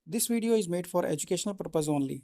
This video is made for educational purpose only.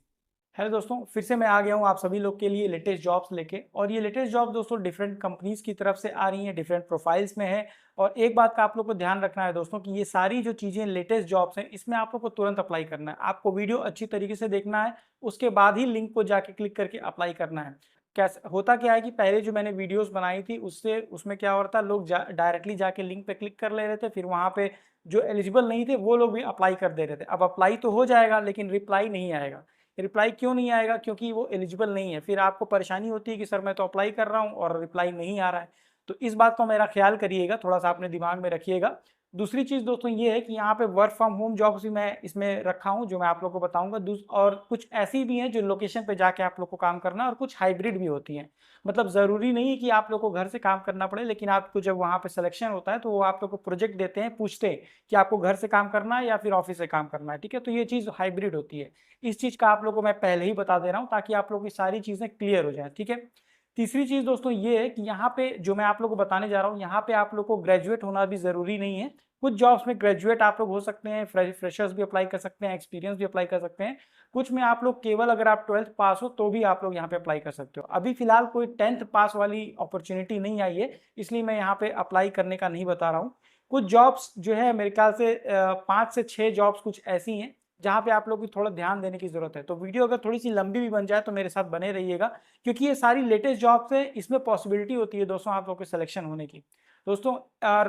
Hello दोस्तों, फिर से मैं आ गया हूँ आप सभी लोग के लिए लेटेस्ट जॉब्स लेके। और ये लेटेस्ट जॉब दोस्तों डिफरेंट कंपनीज की तरफ से आ रही हैं, डिफरेंट प्रोफाइल्स में है। और एक बात का आप लोग को ध्यान रखना है दोस्तों कि ये सारी जो चीज़ें लेटेस्ट जॉब्स हैं, इसमें आप लोग को तुरंत अप्लाई करना है। आपको वीडियो अच्छी तरीके से देखना है, उसके बाद ही लिंक को जाके क्लिक करके अप्लाई करना है। कैसे होता क्या है कि पहले जो मैंने वीडियोस बनाई थी उससे उसमें क्या हो रहा था, लोग डायरेक्टली जाके लिंक पे क्लिक कर ले रहे थे, फिर वहाँ पे जो एलिजिबल नहीं थे वो लोग भी अप्लाई कर दे रहे थे। अब अप्लाई तो हो जाएगा लेकिन रिप्लाई नहीं आएगा। रिप्लाई क्यों नहीं आएगा? क्योंकि वो एलिजिबल नहीं है। फिर आपको परेशानी होती है कि सर मैं तो अप्लाई कर रहा हूँ और रिप्लाई नहीं आ रहा है। तो इस बात को मेरा ख्याल करिएगा, थोड़ा सा अपने दिमाग में रखिएगा। दूसरी चीज़ दोस्तों ये है कि यहाँ पे वर्क फ्रॉम होम जॉब्स भी मैं इसमें रखा हूँ, जो मैं आप लोग को बताऊंगा। और कुछ ऐसी भी हैं जो लोकेशन पे जाके आप लोग को काम करना है, और कुछ हाइब्रिड भी होती हैं। मतलब ज़रूरी नहीं है कि आप लोग को घर से काम करना पड़े, लेकिन आपको जब वहाँ पे सिलेक्शन होता है तो वो आप लोग को प्रोजेक्ट देते हैं, पूछते हैं कि आपको घर से काम करना है या फिर ऑफिस से काम करना है। ठीक है, तो ये चीज़ हाइब्रिड होती है। इस चीज़ का आप लोग को मैं पहले ही बता दे रहा हूँ ताकि आप लोग की सारी चीज़ें क्लियर हो जाए। ठीक है। तीसरी चीज़ दोस्तों ये है कि यहाँ पे जो मैं आप लोग को बताने जा रहा हूँ, यहाँ पे आप लोग को ग्रेजुएट होना भी ज़रूरी नहीं है। कुछ जॉब्स में ग्रेजुएट आप लोग हो सकते हैं, फ्रेशर्स भी अप्लाई कर सकते हैं, एक्सपीरियंस भी अप्लाई कर सकते हैं। कुछ में आप लोग केवल अगर आप 12th पास हो तो भी आप लोग यहाँ पे अप्लाई कर सकते हो। अभी फिलहाल कोई 10th पास वाली अपॉर्चुनिटी नहीं आई है, इसलिए मैं यहाँ पे अप्लाई करने का नहीं बता रहा हूँ। कुछ जॉब्स जो है मेरे ख्याल से 5 से 6 जॉब्स कुछ ऐसी हैं जहाँ पे आप लोग को थोड़ा ध्यान देने की जरूरत है। तो वीडियो अगर थोड़ी सी लंबी भी बन जाए तो मेरे साथ बने रहिएगा, क्योंकि ये सारी लेटेस्ट जॉब्स है, इसमें पॉसिबिलिटी होती है दोस्तों आप लोग के सिलेक्शन होने की। दोस्तों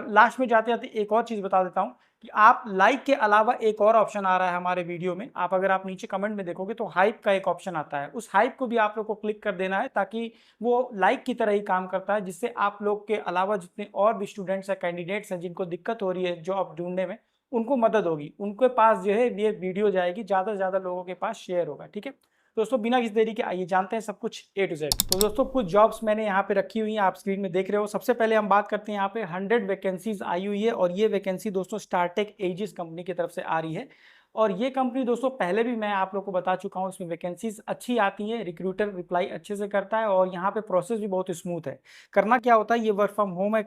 लास्ट में जाते जाते एक और चीज बता देता हूँ कि आप लाइक के अलावा एक और ऑप्शन आ रहा है हमारे वीडियो में। आप अगर आप नीचे कमेंट में देखोगे तो हाइप का एक ऑप्शन आता है, उस हाइप को भी आप लोग को क्लिक कर देना है, ताकि वो लाइक की तरह ही काम करता है, जिससे आप लोग के अलावा जितने और भी स्टूडेंट्स हैं, कैंडिडेट्स हैं, जिनको दिक्कत हो रही है जॉब ढूंढने में, उनको मदद होगी। उनके पास जो है ये वीडियो जाएगी, ज़्यादा से ज़्यादा लोगों के पास शेयर होगा। ठीक है दोस्तों, बिना किसी देरी के आइए जानते हैं सब कुछ A to Z। तो दोस्तों कुछ जॉब्स मैंने यहाँ पे रखी हुई हैं, आप स्क्रीन में देख रहे हो। सबसे पहले हम बात करते हैं, यहाँ पे 100 वैकेंसीज आई हुई है, और ये वैकेंसी दोस्तों स्टारटेक एजिस कंपनी की तरफ से आ रही है। और ये कंपनी दोस्तों पहले भी मैं आप लोग को बता चुका हूँ, इसमें वैकेंसीज अच्छी आती है, रिक्रूटर रिप्लाई अच्छे से करता है, और यहाँ पे प्रोसेस भी बहुत स्मूथ है। करना क्या होता है, ये वर्क फ्रॉम होम है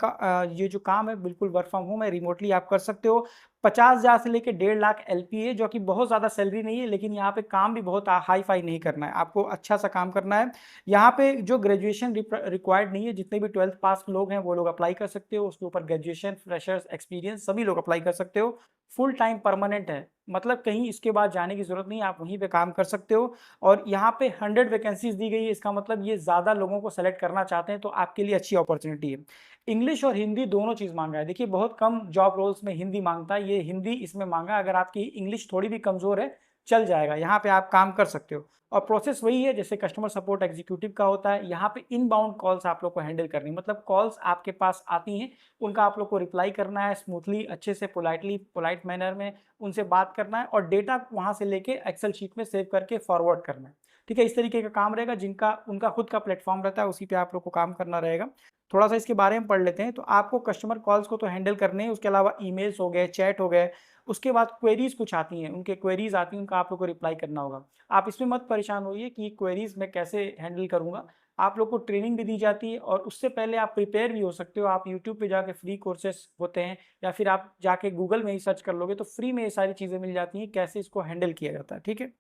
ये जो काम है बिल्कुल वर्क फ्रॉम होम है, रिमोटली आप कर सकते हो। 50,000 से लेकर 1.5 लाख LPA, जो कि बहुत ज़्यादा सैलरी नहीं है, लेकिन यहाँ पे काम भी बहुत हाई फाई नहीं करना है, आपको अच्छा सा काम करना है। यहाँ पे जो ग्रेजुएशन रिक्वायर्ड नहीं है, जितने भी 12th पास लोग हैं वो लोग अप्लाई कर सकते हो। उसके ऊपर ग्रेजुएशन, फ्रेशर्स, एक्सपीरियंस सभी लोग अप्लाई कर सकते हो। फुल टाइम परमानेंट है, मतलब कहीं इसके बाद जाने की जरूरत नहीं है, आप वहीं पे काम कर सकते हो। और यहाँ पे 100 वैकेंसीज दी गई है, इसका मतलब ये ज़्यादा लोगों को सेलेक्ट करना चाहते हैं, तो आपके लिए अच्छी अपॉर्चुनिटी है। इंग्लिश और हिंदी दोनों चीज़ मांगा है। देखिए बहुत कम जॉब रोल्स में हिंदी मांगता है, ये हिंदी इसमें मांगा। अगर आपकी इंग्लिश थोड़ी भी कमज़ोर है चल जाएगा, यहाँ पे आप काम कर सकते हो। और प्रोसेस वही है जैसे कस्टमर सपोर्ट एग्जीक्यूटिव का होता है। यहाँ पे इनबाउंड कॉल्स आप लोग को हैंडल करनी, मतलब कॉल्स आपके पास आती हैं, उनका आप लोग को रिप्लाई करना है, स्मूथली अच्छे से पोलाइट मैनर में उनसे बात करना है, और डेटा वहाँ से लेके एक्सेल शीट में सेव करके फॉरवर्ड करना है। ठीक है, इस तरीके का काम रहेगा। जिनका उनका खुद का प्लेटफॉर्म रहता है, उसी पे आप लोग को काम करना रहेगा। थोड़ा सा इसके बारे में पढ़ लेते हैं। तो आपको कस्टमर कॉल्स को तो हैंडल करने हैं, उसके अलावा ईमेल्स हो गए, चैट हो गए, उसके बाद क्वेरीज कुछ आती हैं, उनके क्वेरीज आती हैं, उनका आप लोग को रिप्लाई करना होगा। आप इसमें मत परेशान होइए कि क्वेरीज मैं कैसे हैंडल करूंगा। आप लोग को ट्रेनिंग भी दी जाती है, और उससे पहले आप प्रिपेयर भी हो सकते हो। आप यूट्यूब पे जाके फ्री कोर्सेस होते हैं, या फिर आप जाके गूगल में ही सर्च कर लोगे तो फ्री में ये सारी चीज़ें मिल जाती हैं, कैसे इसको हैंडल किया जाता है। ठीक है,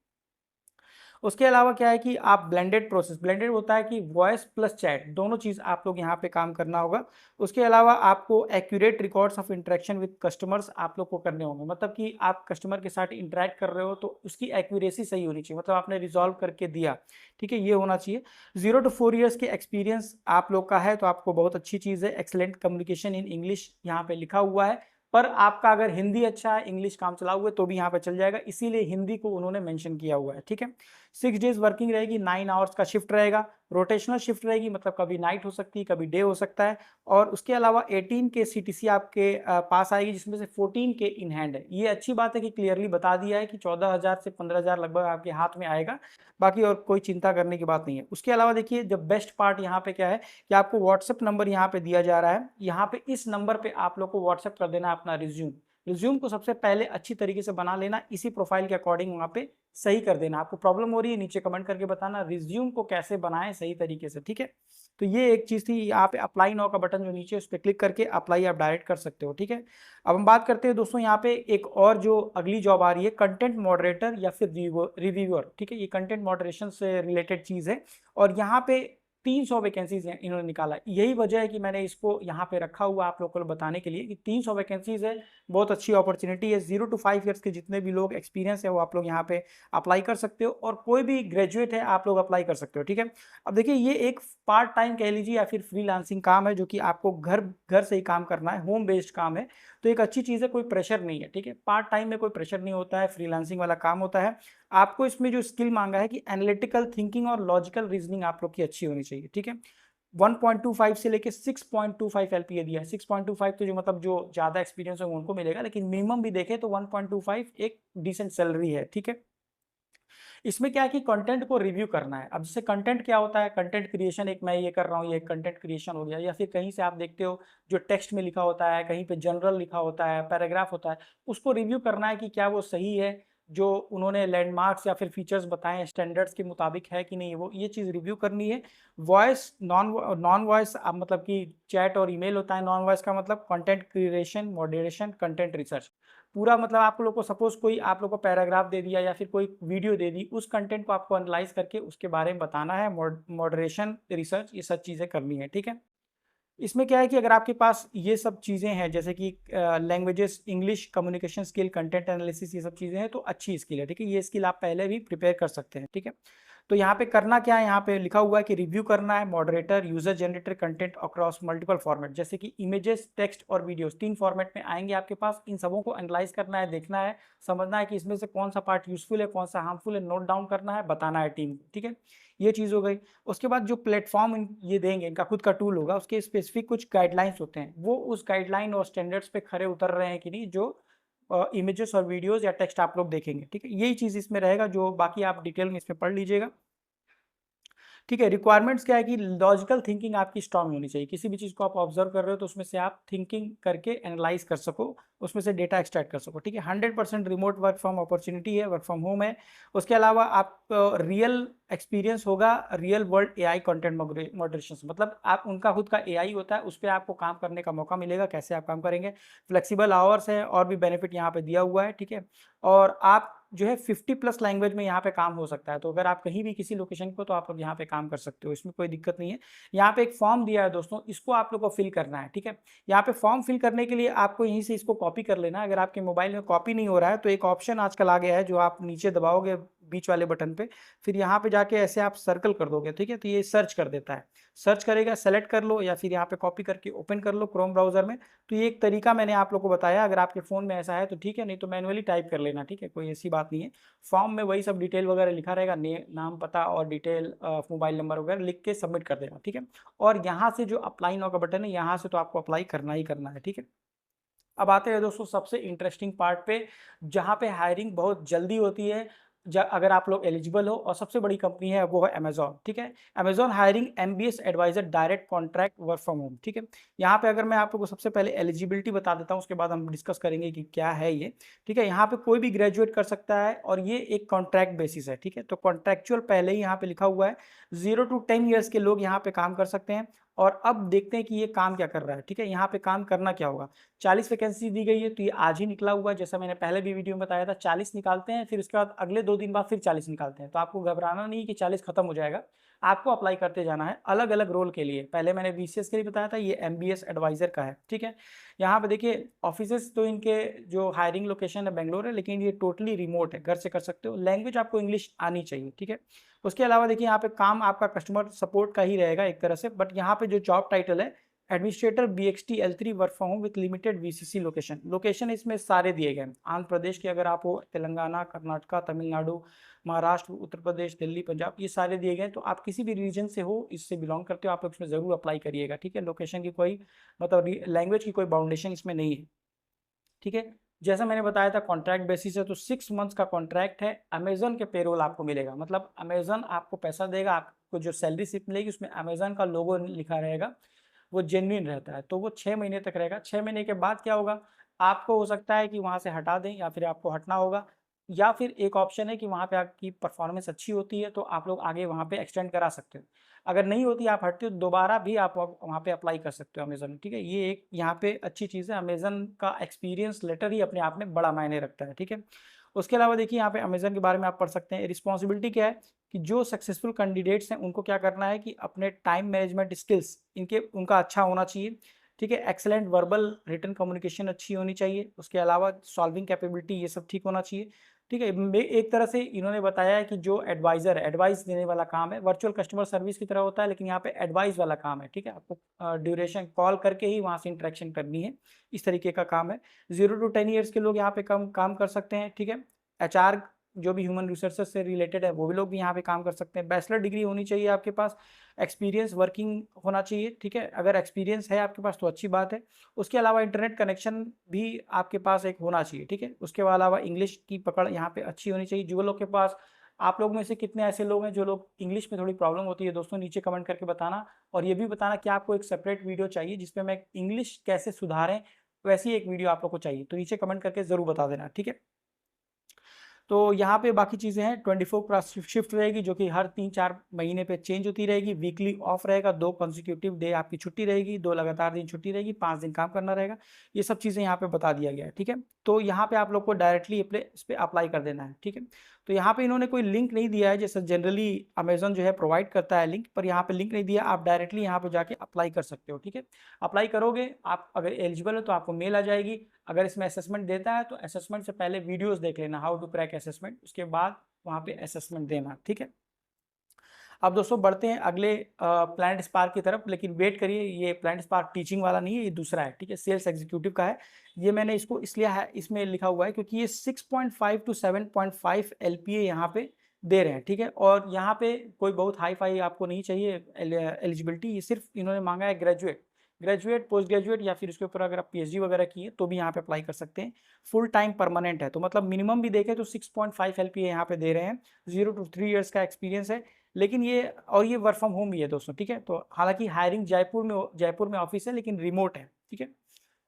उसके अलावा क्या है कि आप ब्लेंडेड प्रोसेस, ब्लेंडेड होता है कि वॉइस प्लस चैट दोनों चीज़ आप लोग यहाँ पे काम करना होगा। उसके अलावा आपको accurate records of interaction with customers आप लोग को करने होंगे, मतलब कि आप कस्टमर के साथ इंटरेक्ट कर रहे हो तो उसकी एक्यूरेसी सही होनी चाहिए, मतलब आपने रिजॉल्व करके दिया। ठीक है, ये होना चाहिए। 0 to 4 years के एक्सपीरियंस आप लोग का है तो आपको बहुत अच्छी चीज़ है। एक्सलेंट कम्युनिकेशन इन इंग्लिश यहाँ पे लिखा हुआ है, पर आपका अगर हिंदी अच्छा है, इंग्लिश काम चला हुआ है, तो भी यहाँ पे चल जाएगा, इसीलिए हिंदी को उन्होंने मेंशन किया हुआ है। ठीक है, 6 डेज वर्किंग रहेगी, 9 आवर्स का शिफ्ट रहेगा, रोटेशनल शिफ्ट रहेगी, मतलब कभी नाइट हो सकती है, कभी डे हो सकता है। और उसके अलावा 18 के CTC आपके पास आएगी, जिसमें से 14 के इन हैंड है। ये अच्छी बात है कि क्लियरली बता दिया है कि 14,000 से 15,000 लगभग आपके हाथ में आएगा, बाकी और कोई चिंता करने की बात नहीं है। उसके अलावा देखिए जब बेस्ट पार्ट यहाँ पे क्या है कि आपको व्हाट्सएप नंबर यहाँ पे दिया जा रहा है। यहाँ पे इस नंबर पे आप लोग को व्हाट्सएप कर देना अपना रिज्यूम। रिज्यूम को सबसे पहले अच्छी तरीके से बना लेना, इसी प्रोफाइल के अकॉर्डिंग वहाँ पे सही कर देना। आपको प्रॉब्लम हो रही है नीचे कमेंट करके बताना रिज्यूम को कैसे बनाएं सही तरीके से। ठीक है, तो ये एक चीज़ थी, यहाँ पे अप्लाई नाउ का बटन जो नीचे है उस पर क्लिक करके अप्लाई आप डायरेक्ट कर सकते हो, ठीक है। अब हम बात करते हैं दोस्तों यहाँ पे एक और जो अगली जॉब आ रही है, कंटेंट मॉडरेटर या फिर रिव्यूअर, ठीक है। ये कंटेंट मॉडरेशन से रिलेटेड चीज़ है और यहाँ पे 300 वैकेंसीज हैं इन्होंने निकाला। यही वजह है कि मैंने इसको यहाँ पे रखा हुआ आप लोगों को बताने के लिए कि 300 वैकेंसीज है, बहुत अच्छी अपॉर्चुनिटी है। 0 to 5 ईयर्स के जितने भी लोग एक्सपीरियंस है वो आप लोग यहाँ पे अप्लाई कर सकते हो और कोई भी ग्रेजुएट है आप लोग अप्लाई कर सकते हो, ठीक है। अब देखिए ये एक पार्ट टाइम कह लीजिए या फिर फ्रीलांसिंग काम है जो कि आपको घर घर से ही काम करना है, होम बेस्ड काम है। तो एक अच्छी चीज़ है, कोई प्रेशर नहीं है, ठीक है। पार्ट टाइम में कोई प्रेशर नहीं होता है, फ्रीलांसिंग वाला काम होता है। आपको इसमें जो स्किल मांगा है कि एनालिटिकल थिंकिंग और लॉजिकल रीजनिंग आप लोग की अच्छी होनी चाहिए, ठीक है। 1.25 से लेके 6.25 एलपीए दिया है। 6.25 तो जो मतलब जो ज़्यादा एक्सपीरियंस है उनको मिलेगा, लेकिन मिनिमम भी देखें तो 1.25 एक डिसेंट सैलरी है, ठीक है। इसमें क्या है कि कंटेंट को रिव्यू करना है। अब जैसे कंटेंट क्या होता है, कंटेंट क्रिएशन, एक मैं ये कर रहा हूँ, ये कंटेंट क्रिएशन हो गया, या फिर कहीं से आप देखते हो जो टेक्स्ट में लिखा होता है, कहीं पे जनरल लिखा होता है, पैराग्राफ होता है, उसको रिव्यू करना है कि क्या वो सही है, जो उन्होंने लैंडमार्क्स या फिर फीचर्स बताए हैं स्टैंडर्ड्स के मुताबिक है कि नहीं, वो ये चीज़ रिव्यू करनी है। वॉइस नॉन नॉन वॉइस मतलब कि चैट और ईमेल होता है, नॉन वॉइस का मतलब content creation, moderation, content research. पूरा मतलब आप लोग को सपोज कोई आप लोग को पैराग्राफ दे दिया या फिर कोई वीडियो दे दी, उस कंटेंट को आपको एनालाइज करके उसके बारे में बताना है, मॉडरेशन, रिसर्च, ये सब चीज़ें करनी है, ठीक है। इसमें क्या है कि अगर आपके पास ये सब चीज़ें हैं जैसे कि languages, English communication skill, content analysis, ये सब चीज़ें हैं तो अच्छी स्किल है, ठीक है। ये स्किल आप पहले भी प्रिपेयर कर सकते हैं, ठीक है। तो यहाँ पे करना क्या है, यहाँ पे लिखा हुआ है कि रिव्यू करना है, moderator, user generated content across multiple format, जैसे कि इमेजेस, टेक्स्ट और वीडियोस, 3 फॉर्मेट में आएंगे आपके पास। इन सबों को एनालाइज करना है, देखना है, समझना है कि इसमें से कौन सा पार्ट यूजफुल है, कौन सा हार्मफुल है, नोट डाउन करना है, बताना है टीम को, ठीक है। ये चीज़ हो गई। उसके बाद जो प्लेटफॉर्म ये देंगे, इनका खुद का टूल होगा, उसके स्पेसिफिक कुछ गाइडलाइंस होते हैं, वो उस गाइडलाइन और स्टैंडर्ड्स पे खरे उतर रहे हैं कि नहीं, जो इमेजेस और वीडियोस या टेक्स्ट आप लोग देखेंगे, ठीक है। यही चीज़ इसमें रहेगा, जो बाकी आप डिटेल में इसमें पढ़ लीजिएगा, ठीक है। रिक्वायरमेंट्स क्या है कि लॉजिकल थिंकिंग आपकी स्ट्रांग होनी चाहिए। किसी भी चीज़ को आप ऑब्जर्व कर रहे हो तो उसमें से आप थिंकिंग करके एनालाइज कर सको, उसमें से डेटा एक्सट्रैक्ट कर सको, ठीक है। 100% रिमोट वर्क फ्रॉम अपॉर्चुनिटी है, वर्क फ्रॉम होम है। उसके अलावा आप रियल एक्सपीरियंस होगा, real world AI content moderation, मतलब आप उनका खुद का एआई होता है, उस पर आपको काम करने का मौका मिलेगा, कैसे आप काम करेंगे। फ्लेक्सिबल आवर्स है और भी बेनिफिट यहाँ पे दिया हुआ है, ठीक है। और आप जो है 50+ लैंग्वेज में यहाँ पे काम हो सकता है, तो अगर आप कहीं भी किसी लोकेशन को, तो आप लोग यहाँ पे काम कर सकते हो, इसमें कोई दिक्कत नहीं है। यहाँ पे एक फॉर्म दिया है दोस्तों, इसको आप लोग को फिल करना है, ठीक है। यहाँ पे फॉर्म फिल करने के लिए आपको यहीं से इसको कॉपी कर लेना है। अगर आपके मोबाइल में कॉपी नहीं हो रहा है तो एक ऑप्शन आजकल आ गया है, जो आप नीचे दबाओगे बीच वाले बटन पे, फिर यहाँ पे जाके ऐसे आप सर्कल कर दोगे, ठीक है। तो ये सर्च कर देता है, सर्च करेगा, सेलेक्ट कर लो या फिर यहाँ पे कॉपी करके ओपन कर लो क्रोम ब्राउजर में। तो ये एक तरीका मैंने आप लोग को बताया, अगर आपके फ़ोन में ऐसा है तो ठीक है, नहीं तो मैनुअली टाइप कर लेना, ठीक है, कोई ऐसी बात नहीं है। फॉर्म में वही सब डिटेल वगैरह लिखा रहेगा, नाम, पता और डिटेल, मोबाइल नंबर वगैरह लिख के सबमिट कर देना, ठीक है। और यहाँ से जो अप्लाई नाउ का बटन है, यहाँ से तो आपको अप्लाई करना ही करना है, ठीक है। अब आते हैं दोस्तों सबसे इंटरेस्टिंग पार्ट पे, जहाँ पे हायरिंग बहुत जल्दी होती है, अगर आप लोग एलिजिबल हो, और सबसे बड़ी कंपनी है वो है अमेजॉन, ठीक है। Amazon hiring MBS adviser, direct contract, work from home, ठीक है। यहाँ पे अगर मैं आप लोग को सबसे पहले एलिजिबिलिटी बता देता हूँ, उसके बाद हम डिस्कस करेंगे कि क्या है ये, ठीक है। यहाँ पे कोई भी ग्रेजुएट कर सकता है और ये एक कॉन्ट्रैक्ट बेसिस है, ठीक है। तो कॉन्ट्रैक्चुअल पहले ही यहाँ पे लिखा हुआ है, 0 to 10 ईयर्स के लोग यहाँ पे काम कर सकते हैं। और अब देखते हैं कि ये काम क्या कर रहा है, ठीक है। यहाँ पे काम करना क्या होगा, 40 वैकेंसी दी गई है, तो ये आज ही निकला हुआ है, जैसा मैंने पहले भी वीडियो में बताया था। 40 निकालते हैं, फिर उसके बाद अगले 2 दिन बाद फिर 40 निकालते हैं। तो आपको घबराना नहीं कि 40 खत्म हो जाएगा, आपको अप्लाई करते जाना है अलग अलग रोल के लिए। पहले मैंने बीसीएस के लिए बताया था, ये एमबीएस एडवाइजर का है, ठीक है। यहाँ पे देखिए ऑफिसेस तो इनके जो हायरिंग लोकेशन है बेंगलोर है, लेकिन ये टोटली रिमोट है, घर से कर सकते हो। लैंग्वेज आपको इंग्लिश आनी चाहिए, ठीक है। उसके अलावा देखिए यहाँ पे काम आपका कस्टमर सपोर्ट का ही रहेगा एक तरह से, बट यहाँ पे जो जॉब टाइटल है administrator BXT L3 work from home with limited VCC location. Location इसमें सारे दिए गए हैं, आंध्र प्रदेश के अगर आप हो, तेलंगाना, कर्नाटका, तमिलनाडु, महाराष्ट्र, उत्तर प्रदेश, दिल्ली, पंजाब, ये सारे दिए गए हैं। तो आप किसी भी रीजन से हो, इससे बिलोंग करते हो, आप लोग इसमें ज़रूर अप्लाई करिएगा, ठीक है। लोकेशन की कोई मतलब लैंग्वेज की कोई बाउंडेशन इसमें नहीं है, ठीक है। जैसा मैंने बताया था कॉन्ट्रैक्ट बेसिस है, तो 6 मंथ्स का कॉन्ट्रैक्ट है। अमेजन के पेरोल आपको मिलेगा, मतलब अमेजन आपको पैसा देगा, आपको जो सैलरी स्लिप मिलेगी उसमें अमेजन का लोगो लिखा रहेगा, वो जेन्युइन रहता है। तो वो 6 महीने तक रहेगा। 6 महीने के बाद क्या होगा, आपको हो सकता है कि वहाँ से हटा दें या फिर आपको हटना होगा। या फिर एक ऑप्शन है कि वहाँ पे आपकी परफॉर्मेंस अच्छी होती है तो आप लोग आगे वहाँ पे एक्सटेंड करा सकते हो। अगर नहीं होती, आप हटते हो, दोबारा भी आप वहाँ पे अप्लाई कर सकते हो अमेज़न में, ठीक है? ये एक यहाँ पे अच्छी चीज़ है, अमेज़न का एक्सपीरियंस लेटर ही अपने आप में बड़ा मायने रखता है, ठीक है? उसके अलावा देखिए यहाँ पे अमेज़न के बारे में आप पढ़ सकते हैं, रिस्पॉन्सिबिलिटी क्या है कि जो सक्सेसफुल कैंडिडेट्स हैं उनको क्या करना है कि अपने टाइम मैनेजमेंट स्किल्स उनका अच्छा होना चाहिए, ठीक है? एक्सीलेंट वर्बल रिटन कम्युनिकेशन अच्छी होनी चाहिए, उसके अलावा सॉल्विंग कैपेबिलिटी ये सब ठीक होना चाहिए, ठीक है? एक तरह से इन्होंने बताया है कि जो एडवाइज़र है, एडवाइस देने वाला काम है, वर्चुअल कस्टमर सर्विस की तरह होता है, लेकिन यहाँ पे एडवाइस वाला काम है, ठीक है? आपको ड्यूरेशन कॉल करके ही वहाँ से इंटरेक्शन करनी है, इस तरीके का काम है। 0 टू 10 ईयर्स के लोग यहाँ पे काम कर सकते हैं, ठीक है? एचआर जो भी ह्यूमन रिसोर्सेज से रिलेटेड है, वो भी लोग भी यहाँ पे काम कर सकते हैं। बैचलर डिग्री होनी चाहिए आपके पास, एक्सपीरियंस वर्किंग होना चाहिए, ठीक है? अगर एक्सपीरियंस है आपके पास तो अच्छी बात है। उसके अलावा इंटरनेट कनेक्शन भी आपके पास एक होना चाहिए, ठीक है? उसके अलावा इंग्लिश की पकड़ यहाँ पे अच्छी होनी चाहिए। जो लोग के पास, आप लोग में से कितने ऐसे लोग हैं जो लोग इंग्लिश में थोड़ी प्रॉब्लम होती है दोस्तों, नीचे कमेंट करके बताना। और ये भी बताना कि आपको एक सेपरेट वीडियो चाहिए जिसपे मैं इंग्लिश कैसे सुधारें, वैसी एक वीडियो आप लोग को चाहिए, तो नीचे कमेंट करके ज़रूर बता देना, ठीक है? तो यहाँ पे बाकी चीज़ें हैं, 24 क्लास शिफ्ट रहेगी जो कि हर 3-4 महीने पे चेंज होती रहेगी, वीकली ऑफ रहेगा, 2 कंसेक्यूटिव डे आपकी छुट्टी रहेगी, 2 लगातार दिन छुट्टी रहेगी, 5 दिन काम करना रहेगा। ये सब चीज़ें यहाँ पे बता दिया गया है, ठीक है? तो यहाँ पे आप लोग को डायरेक्टली इस पे अप्लाई कर देना है, ठीक है? तो यहाँ पे इन्होंने कोई लिंक नहीं दिया है, जैसे जनरली अमेज़न जो है प्रोवाइड करता है लिंक, पर यहाँ पे लिंक नहीं दिया, आप डायरेक्टली यहाँ पे जाके अप्लाई कर सकते हो, ठीक है? अप्लाई करोगे, आप अगर एलिजिबल हो तो आपको मेल आ जाएगी। अगर इसमें असेसमेंट देता है तो असेसमेंट से पहले वीडियोस देख लेना, हाउ टू क्रैक असेसमेंट, उसके बाद वहाँ पे असेसमेंट देना, ठीक है? अब दोस्तों बढ़ते हैं अगले प्लैनेट स्पार्क की तरफ, लेकिन वेट करिए, ये प्लैनेट स्पार्क टीचिंग वाला नहीं है, ये दूसरा है, ठीक है? सेल्स एग्जीक्यूटिव का है। ये मैंने इसको इसलिए है इसमें लिखा हुआ है क्योंकि ये 6.5 टू 7.5 एलपीए यहाँ पे दे रहे हैं, ठीक है? और यहाँ पे कोई बहुत हाई फाई आपको नहीं चाहिए एलिजिबिलिटी, ये सिर्फ इन्होंने मांगा है ग्रेजुएट, पोस्ट ग्रेजुएट, या फिर उसके ऊपर अगर आप पीएचडी वगैरह किए तो भी यहाँ पे अप्लाई कर सकते हैं। फुल टाइम परमानेंट है, तो मतलब मिनिमम भी देखें तो 6.5 एलपीए यहाँ पे दे रहे हैं। 0 टू 3 इयर्स का एक्सपीरियंस है, लेकिन ये वर्क फ्रॉम होम भी है दोस्तों, ठीक है? तो हालांकि हायरिंग जयपुर में ऑफिस है, लेकिन रिमोट है, ठीक है?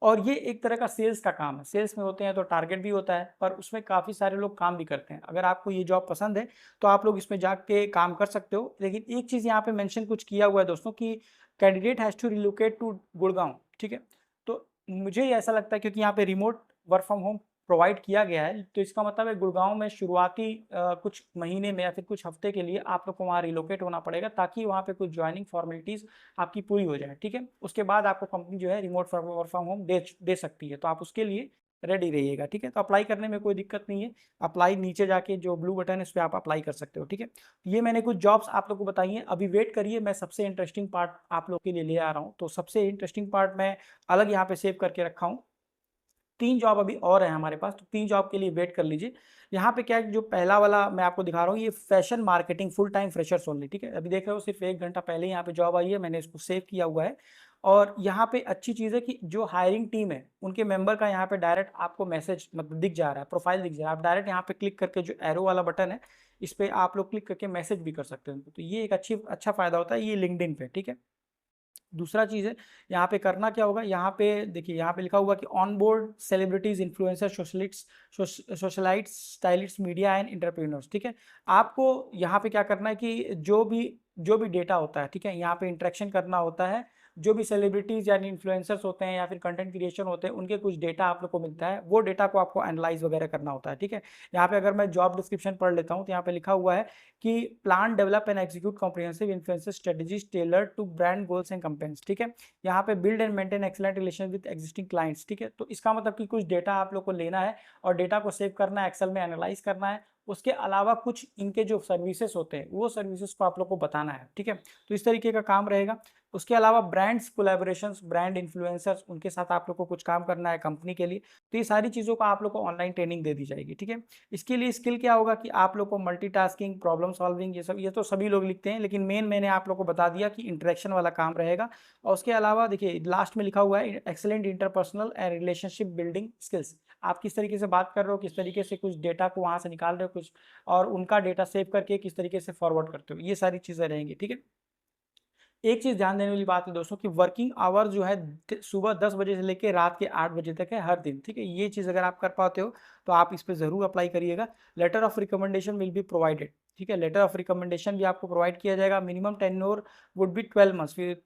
और ये एक तरह का सेल्स का काम है, सेल्स में होते हैं तो टारगेट भी होता है, पर उसमें काफ़ी सारे लोग काम भी करते हैं। अगर आपको ये जॉब पसंद है तो आप लोग इसमें जाके काम कर सकते हो, लेकिन एक चीज़ यहाँ पे मेंशन कुछ किया हुआ है दोस्तों कि candidate has to relocate to Gurgaon, ठीक है? तो मुझे ये ऐसा लगता है क्योंकि यहाँ पे remote work from home provide किया गया है, तो इसका मतलब है गुड़गांव में शुरुआती कुछ महीने में या फिर कुछ हफ्ते के लिए आप लोग को वहाँ रिलोकेट होना पड़ेगा, ताकि वहाँ पे कुछ ज्वाइनिंग फॉर्मेलिटीज़ आपकी पूरी हो जाए, ठीक है? उसके बाद आपको कंपनी जो है रिमोट वर्क फ्रॉम होम दे सकती है, तो आप उसके लिए रेडी रहिएगा, ठीक है? तो अप्लाई करने में कोई दिक्कत नहीं है, अप्लाई नीचे जाके जो ब्लू बटन है उस पर आप अप्लाई कर सकते हो, ठीक है? ये मैंने कुछ जॉब्स आप लोग को बताई हैं, अभी वेट करिए, मैं सबसे इंटरेस्टिंग पार्ट आप लोग के लिए ले आ रहा हूँ। तो सबसे इंटरेस्टिंग पार्ट मैं अलग यहाँ पे सेव करके रखा हूँ। 3 जॉब अभी और है हमारे पास, तो 3 जॉब के लिए वेट कर लीजिए। यहाँ पे क्या है, जो पहला वाला मैं आपको दिखा रहा हूँ, ये fashion marketing full time freshers only, ठीक है? अभी देख रहे हो सिर्फ 1 घंटा पहले यहाँ पे जॉब आई है, मैंने इसको सेव किया हुआ है। और यहाँ पे अच्छी चीज़ है कि जो हायरिंग टीम है, उनके मेंबर का यहाँ पे डायरेक्ट आपको मैसेज मतलब दिख जा रहा है, प्रोफाइल दिख जा रहा है। आप डायरेक्ट यहाँ पे क्लिक करके, जो एरो वाला बटन है, इस पे आप लोग क्लिक करके मैसेज भी कर सकते हैं उनको। तो ये एक अच्छा फ़ायदा होता है, ये लिंक्डइन पे, ठीक है? दूसरा चीज़ है, यहाँ पे करना क्या होगा, यहाँ पे देखिए, यहाँ पे लिखा हुआ कि on board celebrities, influencer, socialites, stylist, media and entrepreneurs, ठीक है? आपको यहाँ पे क्या करना है कि जो भी डेटा होता है, ठीक है, यहाँ पे इंटरेक्शन करना होता है, जो भी सेलिब्रिटीज यानी इन्फ्लुएंसर्स होते हैं या फिर कंटेंट क्रिएशन होते हैं, उनके कुछ डेटा आप लोग को मिलता है, वो डेटा को आपको एनालाइज वगैरह करना होता है, ठीक है? यहाँ पे अगर मैं जॉब डिस्क्रिप्शन पढ़ लेता हूँ, तो यहाँ पे लिखा हुआ है कि plan, develop and execute comprehensive influencer strategies tailor to brand goals and campaigns, ठीक है? यहाँ पे build and maintain excellent relation with existing clients, ठीक है? तो इसका मतलब कि कुछ डेटा आप लोग को लेना है और डेटा को सेव करना है, एक्सेल में एनालाइज करना है। उसके अलावा कुछ इनके जो सर्विसेज होते हैं, वो सर्विसेज को आप लोग को बताना है, ठीक है? तो इस तरीके का काम रहेगा। उसके अलावा ब्रांड्स कोलैबोरेशंस, ब्रांड इन्फ्लुएंसर्स, उनके साथ आप लोग को कुछ काम करना है कंपनी के लिए। तो ये सारी चीज़ों का आप लोग को ऑनलाइन ट्रेनिंग दे दी जाएगी, ठीक है? इसके लिए स्किल क्या होगा कि आप लोग को मल्टीटास्किंग, प्रॉब्लम सॉल्विंग, ये तो सभी लोग लिखते हैं, लेकिन मेन मैंने आप लोग को बता दिया कि इंटरेक्शन वाला काम रहेगा। और उसके अलावा देखिए, लास्ट में लिखा हुआ है excellent interpersonal and relationship building skills. आप किस तरीके से बात कर रहे हो, किस तरीके से कुछ डेटा को वहाँ से निकाल रहे हो कुछ, और उनका डेटा सेव करके किस तरीके से फॉरवर्ड करते हो, ये सारी चीज़ें रहेंगी, ठीक है? एक चीज़ ध्यान देने वाली बात है दोस्तों कि वर्किंग आवर जो है सुबह 10 बजे से लेकर रात के 8 बजे तक है हर दिन, ठीक है? ये चीज़ अगर आप कर पाते हो तो आप इस पे ज़रूर अप्लाई करिएगा। Letter of recommendation will be provided, ठीक है, लेटर ऑफ रिकमेंडेशन भी आपको प्रोवाइड किया जाएगा। Minimum tenure would be 12 months, फिर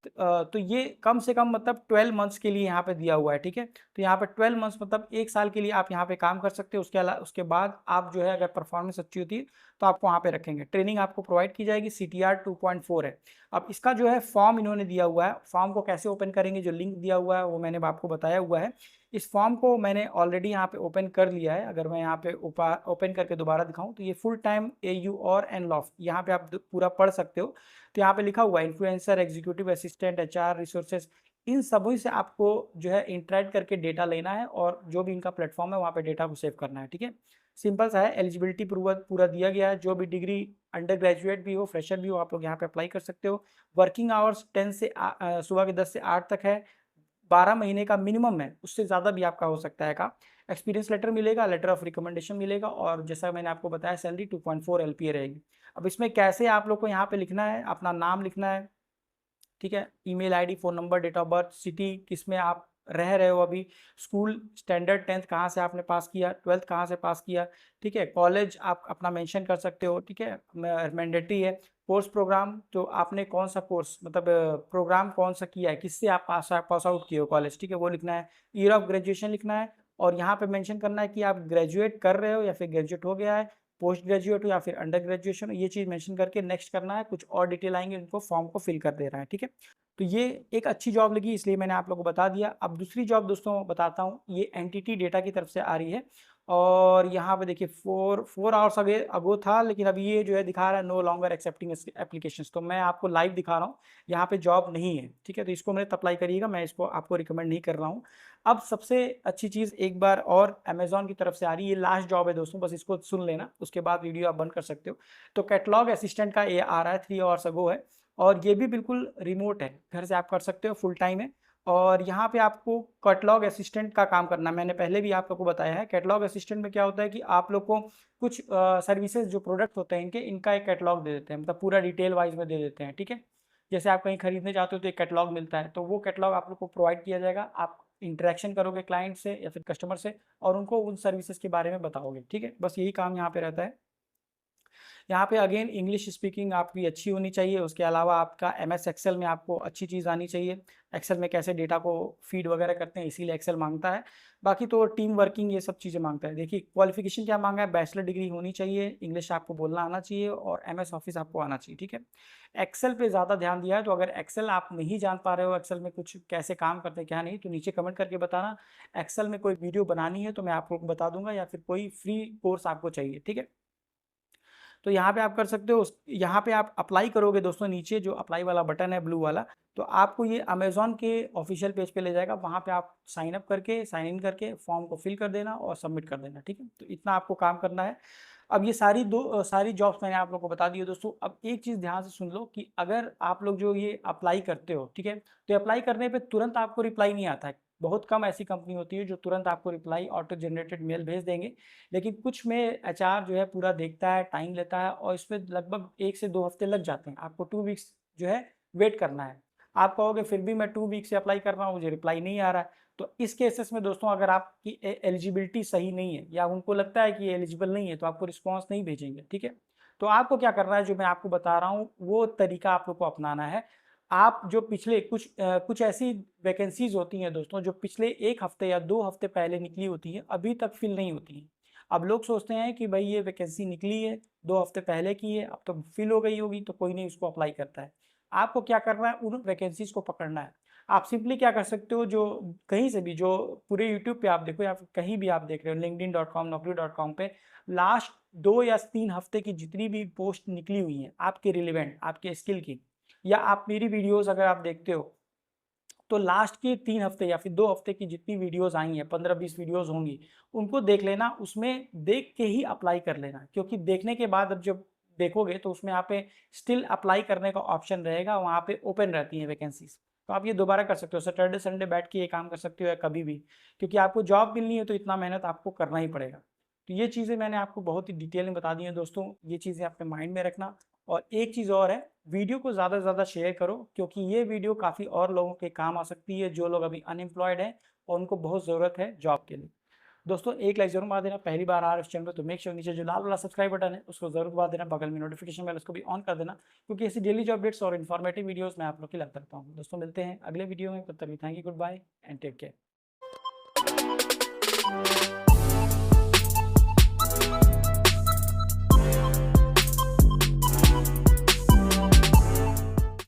तो ये कम से कम मतलब 12 मंथ्स के लिए यहाँ पे दिया हुआ है, ठीक है। तो यहाँ पे 12 मंथ्स मतलब 1 साल के लिए आप यहाँ पे काम कर सकते हो। उसके बाद आप जो है अगर परफॉर्मेंस अच्छी होती है तो आपको वहाँ पे रखेंगे। ट्रेनिंग आपको प्रोवाइड की जाएगी, CTR 2.4 है। अब इसका जो है फॉर्म इन्होंने दिया हुआ है, फॉर्म को कैसे ओपन करेंगे, जो लिंक दिया हुआ है वो मैंने आपको बताया हुआ है। इस फॉर्म को मैंने ऑलरेडी यहाँ पे ओपन कर लिया है। अगर मैं यहाँ पे ओपन करके दोबारा दिखाऊं तो ये फुल टाइम AU और एनलॉफ, यहाँ पे आप पूरा पढ़ सकते हो। तो यहाँ पे लिखा हुआ है influencer, executive assistant, HR resources, इन सभी से आपको जो है इंटरेक्ट करके डेटा लेना है और जो भी इनका प्लेटफॉर्म है वहाँ पे डेटा को सेव करना है, ठीक है। सिंपल सा है, एलिजिबिलिटी पूरा दिया गया है। जो भी डिग्री अंडर ग्रेजुएट भी हो, फ्रेशर भी हो, आप लोग यहाँ पे अप्लाई कर सकते हो। वर्किंग आवर्स 10 से सुबह के 10 से 8 तक है। 12 महीने का मिनिमम है, उससे ज़्यादा भी आपका हो सकता है काम। एक्सपीरियंस लेटर मिलेगा, लेटर ऑफ रिकमेंडेशन मिलेगा और जैसा मैंने आपको बताया सैलरी 2.4 LPA रहेगी। अब इसमें कैसे आप लोग को यहाँ पे लिखना है, अपना नाम लिखना है, ठीक है, email ID, phone number, date of birth, city किस में आप रह रहे हो अभी, स्कूल स्टैंडर्ड 10th कहाँ से आपने पास किया, 12th कहाँ से पास किया, ठीक है, कॉलेज आप अपना मेंशन कर सकते हो, ठीक है, मैंडेटरी है। कोर्स प्रोग्राम, तो आपने कौन सा कोर्स मतलब प्रोग्राम कौन सा किया है, किससे आप पास आउट किए हो कॉलेज, ठीक है, वो लिखना है। ईयर ऑफ ग्रेजुएशन लिखना है और यहाँ पे मेंशन करना है कि आप ग्रेजुएट कर रहे हो या फिर ग्रेजुएट हो गया है, पोस्ट ग्रेजुएट हो या फिर अंडर ग्रेजुएशन, ये चीज़ मेंशन करके नेक्स्ट करना है। कुछ और डिटेल आएंगे, उनको फॉर्म को फिल कर दे रहा है, ठीक है। तो ये एक अच्छी जॉब लगी इसलिए मैंने आप लोगों को बता दिया। अब दूसरी जॉब दोस्तों बताता हूँ, ये एनटीटी डेटा की तरफ से आ रही है और यहाँ पे देखिए 4 आवर्स अगो था, लेकिन अब ये जो है दिखा रहा है नो लॉन्गर एक्सेप्टिंग एप्लीकेशंस। तो मैं आपको लाइव दिखा रहा हूँ, यहाँ पे जॉब नहीं है, ठीक है। तो इसको मैंने अप्लाई करिएगा, मैं इसको आपको रिकमेंड नहीं कर रहा हूँ। अब सबसे अच्छी चीज़ एक बार और अमेजोन की तरफ से आ रही है, ये लास्ट जॉब है दोस्तों, बस इसको सुन लेना, उसके बाद वीडियो आप बंद कर सकते हो। तो कैटलॉग असिस्टेंट का ये आ रहा है, 3 आवर्स अगो है और ये भी बिल्कुल रिमोट है, घर से आप कर सकते हो, फुल टाइम है। और यहाँ पे आपको कैटलॉग असिस्टेंट का काम करना है। मैंने पहले भी आप लोग को बताया है, कैटलॉग असिस्टेंट में क्या होता है कि आप लोग को कुछ सर्विसेज जो प्रोडक्ट होते हैं इनके, इनका एक कैटलॉग दे देते हैं, मतलब पूरा डिटेल वाइज में दे देते हैं, ठीक है। जैसे आप कहीं खरीदने जाते हो तो एक कैटलॉग मिलता है, तो वो कैटलॉग आप लोग को प्रोवाइड किया जाएगा। आप इंटरेक्शन करोगे क्लाइंट से या फिर कस्टमर से और उनको उन सर्विसेज के बारे में बताओगे, ठीक है। बस यही काम यहाँ पे रहता है। यहाँ पे अगेन इंग्लिश स्पीकिंग आपकी अच्छी होनी चाहिए, उसके अलावा आपका MS एक्सेल में आपको अच्छी चीज़ आनी चाहिए। एक्सेल में कैसे डेटा को फीड वगैरह करते हैं, इसीलिए एक्सेल मांगता है। बाकी तो टीम वर्किंग ये सब चीज़ें मांगता है। देखिए क्वालिफिकेशन क्या मांगा है, बैचलर डिग्री होनी चाहिए, इंग्लिश आपको बोलना आना चाहिए और MS ऑफिस आपको आना चाहिए, ठीक है। एक्सेल पे ज़्यादा ध्यान दिया है, तो अगर एक्सेल आप नहीं जान पा रहे हो, एक्सेल में कुछ कैसे काम करते हैं क्या नहीं, तो नीचे कमेंट करके बताना। एक्सेल में कोई वीडियो बनानी है तो मैं आपको बता दूंगा, या फिर कोई फ्री कोर्स आपको चाहिए, ठीक है। तो यहाँ पे आप कर सकते हो। यहाँ पे आप अप्लाई करोगे दोस्तों, नीचे जो अप्लाई वाला बटन है ब्लू वाला, तो आपको ये अमेज़न के ऑफिशियल पेज पे ले जाएगा। वहाँ पे आप साइन अप करके, साइन इन करके फॉर्म को फिल कर देना और सबमिट कर देना, ठीक है। तो इतना आपको काम करना है। अब ये सारी जॉब्स मैंने आप लोग को बता दी है दोस्तों। अब एक चीज़ ध्यान से सुन लो कि अगर आप लोग जो ये अप्लाई करते हो, ठीक है, तो अप्लाई करने पे तुरंत आपको रिप्लाई नहीं आता है। बहुत कम ऐसी कंपनी होती है जो तुरंत आपको रिप्लाई ऑटो जनरेटेड मेल भेज देंगे, लेकिन कुछ में HR जो है पूरा देखता है, टाइम लेता है और इसमें लगभग 1 से 2 हफ्ते लग जाते हैं। आपको 2 वीक्स जो है वेट करना है। आप कहोगे फिर भी मैं 2 वीक से अप्लाई कर रहा हूँ, मुझे रिप्लाई नहीं आ रहा है। तो इस केसेस में दोस्तों, अगर आपकी एलिजिबिलिटी सही नहीं है या उनको लगता है कि ये एलिजिबल नहीं है, तो आपको रिस्पॉन्स नहीं भेजेंगे, ठीक है। तो आपको क्या करना है, जो मैं आपको बता रहा हूँ वो तरीका आप लोग को अपनाना है। आप जो पिछले कुछ ऐसी वैकेंसीज होती हैं दोस्तों, जो पिछले 1 हफ्ते या 2 हफ्ते पहले निकली होती हैं, अभी तक फिल नहीं होती हैं। अब लोग सोचते हैं कि भाई ये वैकेंसी निकली है, 2 हफ्ते पहले की है, अब तो फिल हो गई होगी, तो कोई नहीं उसको अप्लाई करता है। आपको क्या करना है, उन वैकेंसीज को पकड़ना है। आप सिंपली क्या कर सकते हो, जो कहीं से भी, जो पूरे यूट्यूब पे आप देखो या फिर कहीं भी आप देख रहे हो, linkedin.com, naukri.com पे लास्ट 2 या 3 हफ्ते की जितनी भी पोस्ट निकली हुई हैं आपके रिलेवेंट, आपके स्किल की, या आप मेरी वीडियोस अगर आप देखते हो तो लास्ट के 3 हफ्ते या फिर 2 हफ्ते की जितनी वीडियोस आई हैं, 15-20 वीडियोस होंगी, उनको देख लेना, उसमें देख के ही अप्लाई कर लेना। क्योंकि देखने के बाद अब जब देखोगे तो उसमें यहाँ पे स्टिल अप्लाई करने का ऑप्शन रहेगा, वहाँ पे ओपन रहती हैं वैकेंसीज। तो आप ये दोबारा कर सकते हो, सैटरडे संडे बैठ के ये काम कर सकते हो या कभी भी, क्योंकि आपको जॉब मिलनी है तो इतना मेहनत आपको करना ही पड़ेगा। तो ये चीज़ें मैंने आपको बहुत ही डिटेल में बता दी हैं दोस्तों, ये चीज़ें अपने माइंड में रखना। और एक चीज़ और है, वीडियो को ज़्यादा से ज़्यादा शेयर करो, क्योंकि ये वीडियो काफ़ी और लोगों के काम आ सकती है जो लोग अभी अनएम्प्लॉयड हैं और उनको बहुत ज़रूरत है जॉब के लिए। दोस्तों एक लाइक जरूर मार देना, पहली बार आ रहे हो इस चैनल पे तो मेक श्योर नीचे जो लाल वाला सब्सक्राइब बटन है उसको जरूर दबा देना, बगल में नोटिफिकेशन बेल उसको भी ऑन कर देना, क्योंकि ऐसी डेली जॉब अपडेट्स और इन्फॉर्मेटिव वीडियोस मैं आप लोग के लाता रहता हूँ। दोस्तों मिलते हैं अगले वीडियो में, तब तक thank you, good bye and take care.